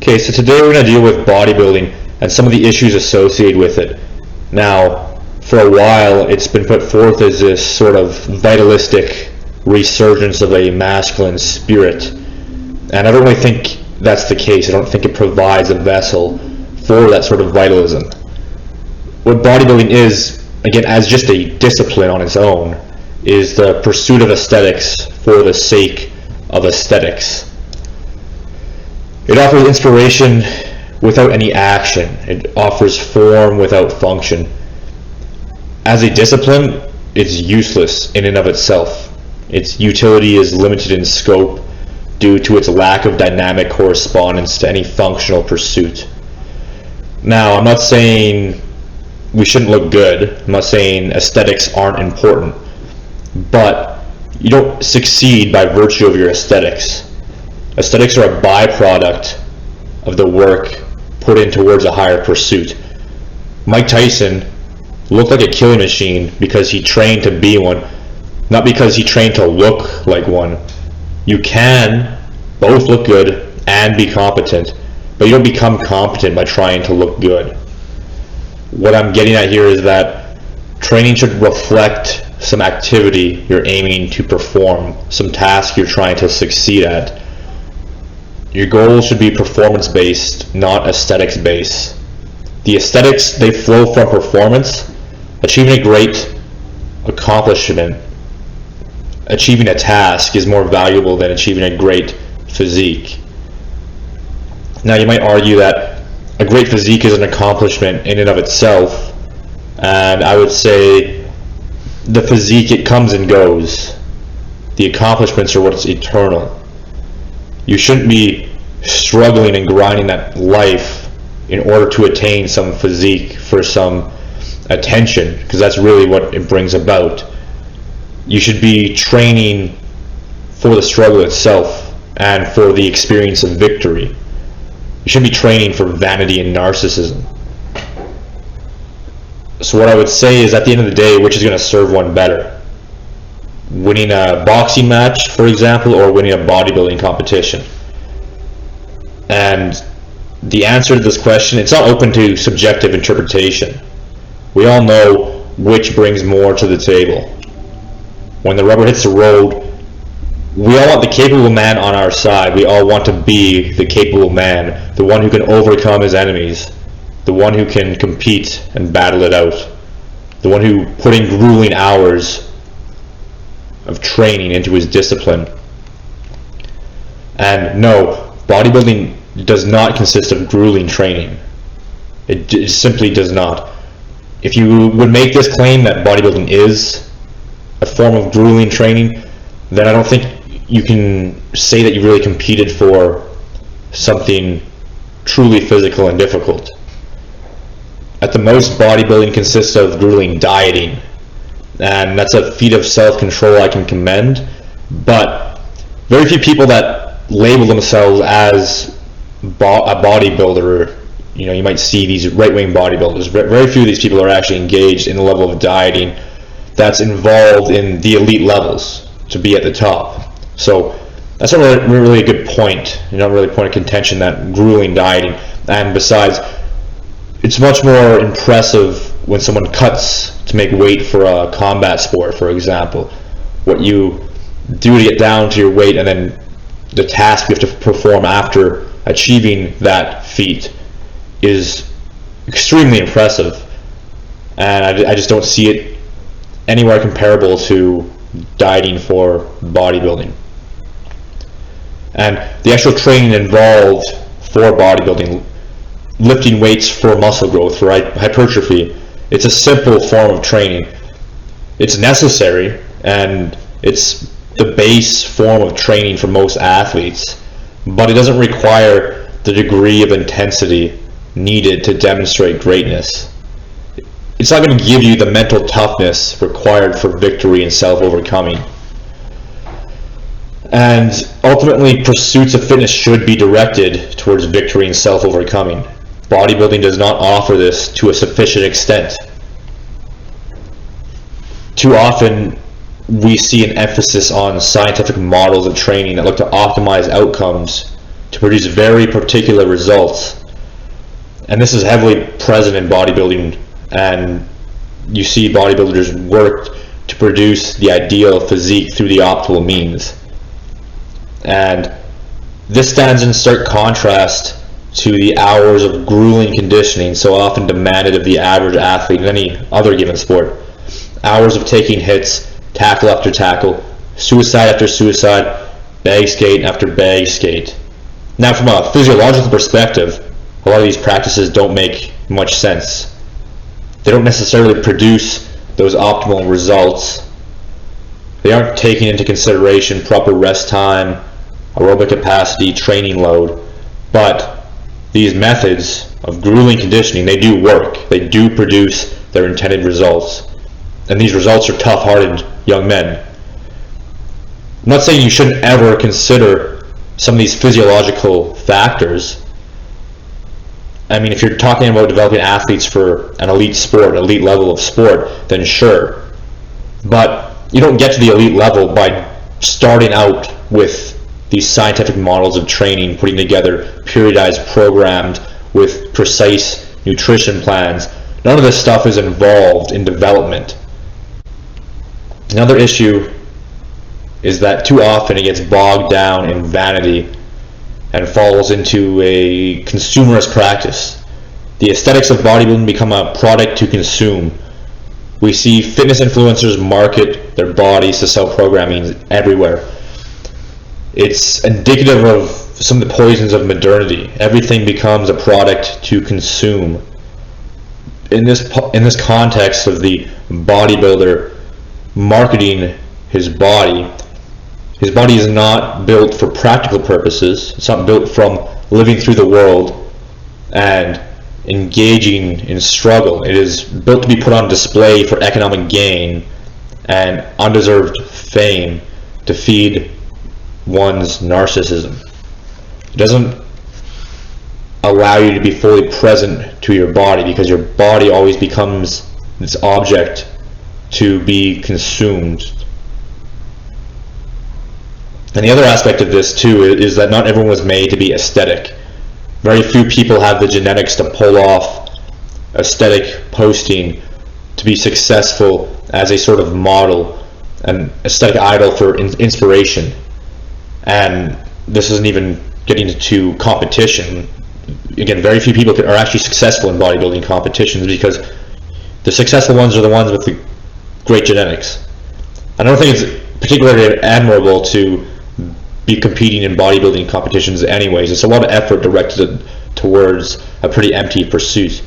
Okay, so today we're going to deal with bodybuilding and some of the issues associated with it. Now, for a while, it's been put forth as this sort of vitalistic resurgence of a masculine spirit, and I don't really think that's the case. I don't think it provides a vessel for that sort of vitalism. What bodybuilding is, again, as just a discipline on its own, is the pursuit of aesthetics for the sake of aesthetics. It offers inspiration without any action. It offers form without function. As a discipline, it's useless in and of itself. Its utility is limited in scope due to its lack of dynamic correspondence to any functional pursuit. Now, I'm not saying we shouldn't look good. I'm not saying aesthetics aren't important. But you don't succeed by virtue of your aesthetics. Aesthetics are a byproduct of the work put in towards a higher pursuit. Mike Tyson looked like a killing machine because he trained to be one, not because he trained to look like one. You can both look good and be competent, but you don't become competent by trying to look good. What I'm getting at here is that training should reflect some activity you're aiming to perform, some task you're trying to succeed at. Your goals should be performance-based, not aesthetics-based. The aesthetics, they flow from performance. Achieving a great accomplishment, achieving a task is more valuable than achieving a great physique. Now, you might argue that a great physique is an accomplishment in and of itself, and I would say the physique, it comes and goes. The accomplishments are what's eternal. You shouldn't be struggling and grinding at life in order to attain some physique for some attention, because that's really what it brings about. You should be training for the struggle itself and for the experience of victory. You shouldn't be training for vanity and narcissism. So what I would say is, at the end of the day, which is going to serve one better? Winning a boxing match, for example, or winning a bodybuilding competition? And the answer to this question, it's not open to subjective interpretation. We all know which brings more to the table. When the rubber hits the road, we all want the capable man on our side. We all want to be the capable man, the one who can overcome his enemies, the one who can compete and battle it out, the one who put in grueling hours of training into his discipline. And no, bodybuilding does not consist of grueling training. It simply does not. If you would make this claim that bodybuilding is a form of grueling training, then I don't think you can say that you really competed for something truly physical and difficult. At the most, bodybuilding consists of grueling dieting, and that's a feat of self-control I can commend, but very few people that label themselves as a bodybuilder, you might see these right-wing bodybuilders, very few of these people are actually engaged in the level of dieting that's involved in the elite levels to be at the top. So that's not really a good point, not really a point of contention, that grueling dieting. And besides, it's much more impressive when someone cuts to make weight for a combat sport, for example. What you do to get down to your weight, and then the task you have to perform after achieving that feat, is extremely impressive. And I just don't see it anywhere comparable to dieting for bodybuilding. And the actual training involved for bodybuilding, lifting weights for muscle growth, for hypertrophy, it's a simple form of training. It's necessary, and it's the base form of training for most athletes, but it doesn't require the degree of intensity needed to demonstrate greatness. It's not going to give you the mental toughness required for victory and self-overcoming. And ultimately, pursuits of fitness should be directed towards victory and self-overcoming. Bodybuilding does not offer this to a sufficient extent. Too often, we see an emphasis on scientific models of training that look to optimize outcomes to produce very particular results. And this is heavily present in bodybuilding, and you see bodybuilders work to produce the ideal physique through the optimal means. And this stands in stark contrast to the hours of grueling conditioning so often demanded of the average athlete in any other given sport. Hours of taking hits, tackle after tackle, suicide after suicide, bag skate after bag skate. Now, from a physiological perspective, a lot of these practices don't make much sense. They don't necessarily produce those optimal results. They aren't taking into consideration proper rest time, aerobic capacity, training load. But these methods of grueling conditioning, they do work. They do produce their intended results. And these results are tough-hearted young men. I'm not saying you shouldn't ever consider some of these physiological factors. I mean, if you're talking about developing athletes for an elite sport, elite level of sport, then sure. But you don't get to the elite level by starting out with these scientific models of training, putting together periodized programs with precise nutrition plans. None of this stuff is involved in development. Another issue is that too often it gets bogged down in vanity and falls into a consumerist practice. The aesthetics of bodybuilding become a product to consume. We see fitness influencers market their bodies to sell programming everywhere. It's indicative of some of the poisons of modernity. Everything becomes a product to consume. In this context of the bodybuilder marketing his body is not built for practical purposes. It's not built from living through the world and engaging in struggle. It is built to be put on display for economic gain and undeserved fame to feed one's narcissism. It doesn't allow you to be fully present to your body, because your body always becomes this object to be consumed. And the other aspect of this too is that not everyone was made to be aesthetic. Very few people have the genetics to pull off aesthetic posting, to be successful as a sort of model, an aesthetic idol for inspiration. And this isn't even getting into competition. Again, very few people are actually successful in bodybuilding competitions, because the successful ones are the ones with the great genetics. I don't think it's particularly admirable to be competing in bodybuilding competitions anyways. It's a lot of effort directed towards a pretty empty pursuit.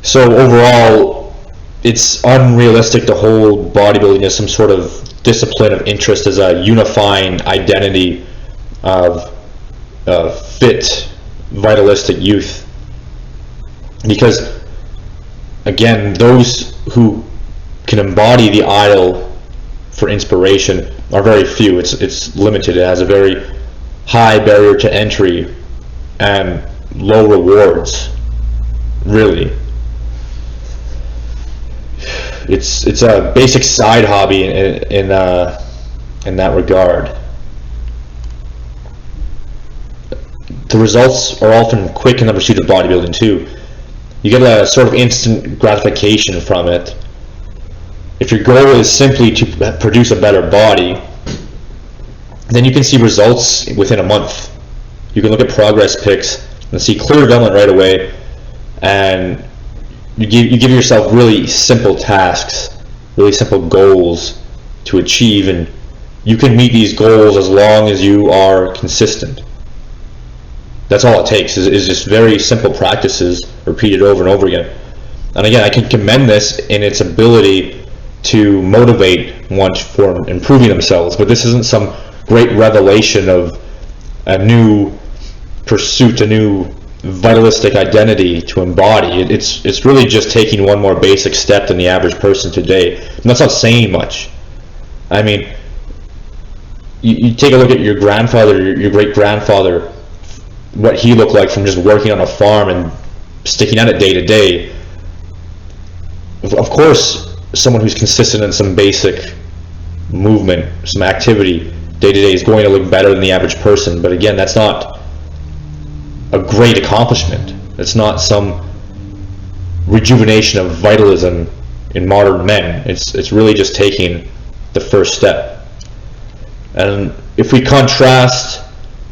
So overall, it's unrealistic to hold bodybuilding as some sort of discipline of interest, as a unifying identity of fit, vitalistic youth. Because, again, those who can embody the idol for inspiration are very few. It's limited. It has a very high barrier to entry and low rewards, really. It's a basic side hobby in that regard. The results are often quick in the pursuit of bodybuilding too. You get a sort of instant gratification from it. If your goal is simply to produce a better body, then you can see results within a month. You can look at progress pics and see clear development right away, and you give yourself really simple tasks, really simple goals to achieve, and you can meet these goals as long as you are consistent. That's all it takes, is just very simple practices repeated over and over again. And again, I can commend this in its ability to motivate one for improving themselves, but this isn't some great revelation of a new pursuit, a new vitalistic identity to embody. It's really just taking one more basic step than the average person today. And that's not saying much. I mean, you take a look at your grandfather, your great-grandfather, what he looked like from just working on a farm and sticking at it day to day. Of course, someone who's consistent in some basic movement, some activity, day to day is going to look better than the average person. But again, that's not a great accomplishment. It's not some rejuvenation of vitalism in modern men. It's really just taking the first step. And if we contrast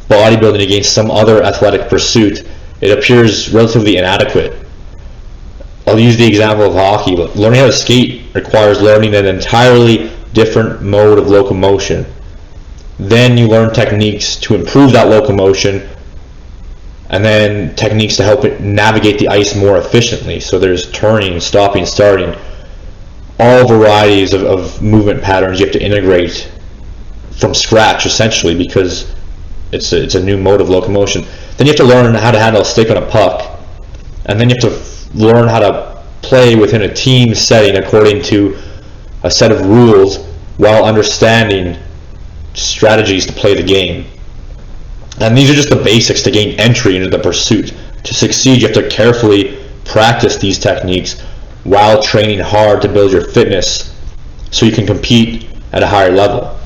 bodybuilding against some other athletic pursuit, it appears relatively inadequate. I'll use the example of hockey. Learning how to skate requires learning an entirely different mode of locomotion. Then you learn techniques to improve that locomotion, and then techniques to help it navigate the ice more efficiently. So there's turning, stopping, starting, all varieties of movement patterns you have to integrate from scratch, essentially, because it's a new mode of locomotion. Then you have to learn how to handle a stick on a puck, and then you have to learn how to play within a team setting according to a set of rules while understanding strategies to play the game. And these are just the basics to gain entry into the pursuit. To succeed, you have to carefully practice these techniques while training hard to build your fitness so you can compete at a higher level.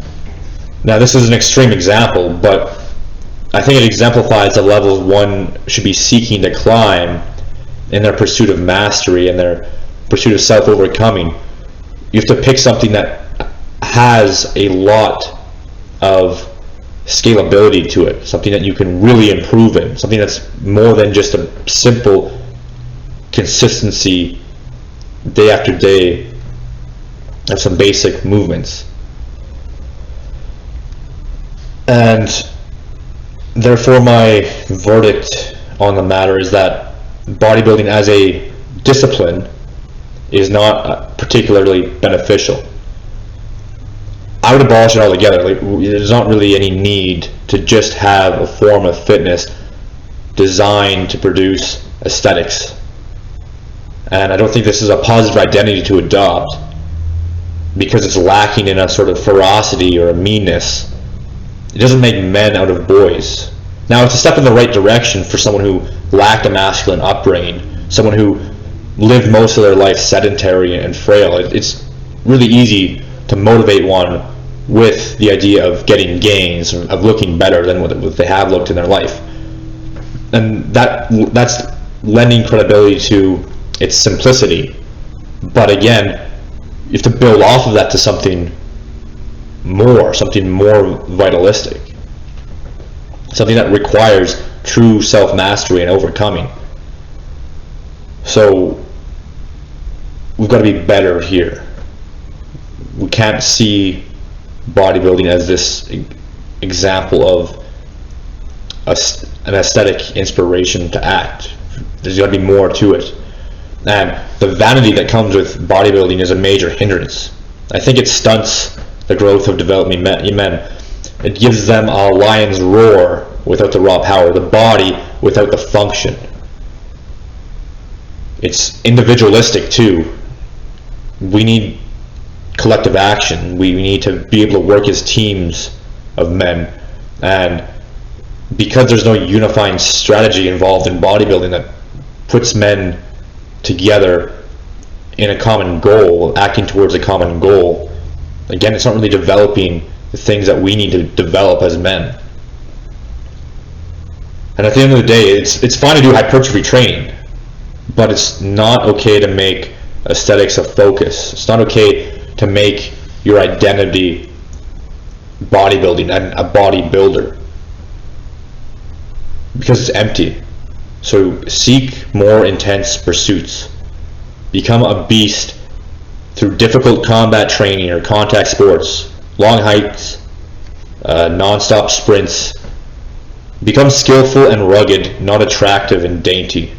Now, this is an extreme example, but I think it exemplifies the levels one should be seeking to climb in their pursuit of mastery and their pursuit of self-overcoming. You have to pick something that has a lot of scalability to it, something that you can really improve in, something that's more than just a simple consistency day after day of some basic movements. And therefore my verdict on the matter is that bodybuilding as a discipline is not particularly beneficial. I would abolish it altogether. There's not really any need to just have a form of fitness designed to produce aesthetics. And I don't think this is a positive identity to adopt because it's lacking in a sort of ferocity or a meanness. It doesn't make men out of boys. Now, it's a step in the right direction for someone who lacked a masculine upbringing, someone who lived most of their life sedentary and frail. It's really easy to motivate one with the idea of getting gains, of looking better than what they have looked in their life. And that's lending credibility to its simplicity. But again, you have to build off of that to something more vitalistic, something that requires true self-mastery and overcoming. So we've got to be better here. We can't see bodybuilding as this example of an aesthetic inspiration to act. There's got to be more to it. And the vanity that comes with bodybuilding is a major hindrance. I think it stunts the growth of developing men. It gives them a lion's roar without the raw power, the body without the function. It's individualistic too. We need collective action. We need to be able to work as teams of men. And because there's no unifying strategy involved in bodybuilding that puts men together in a common goal, acting towards a common goal, again, it's not really developing the things that we need to develop as men. And at the end of the day, it's fine to do hypertrophy training, but it's not okay to make aesthetics a focus. It's not okay to make your identity bodybuilding and a bodybuilder, because it's empty. So seek more intense pursuits. Become a beast through difficult combat training or contact sports, long hikes, non-stop sprints. Become skillful and rugged, not attractive and dainty.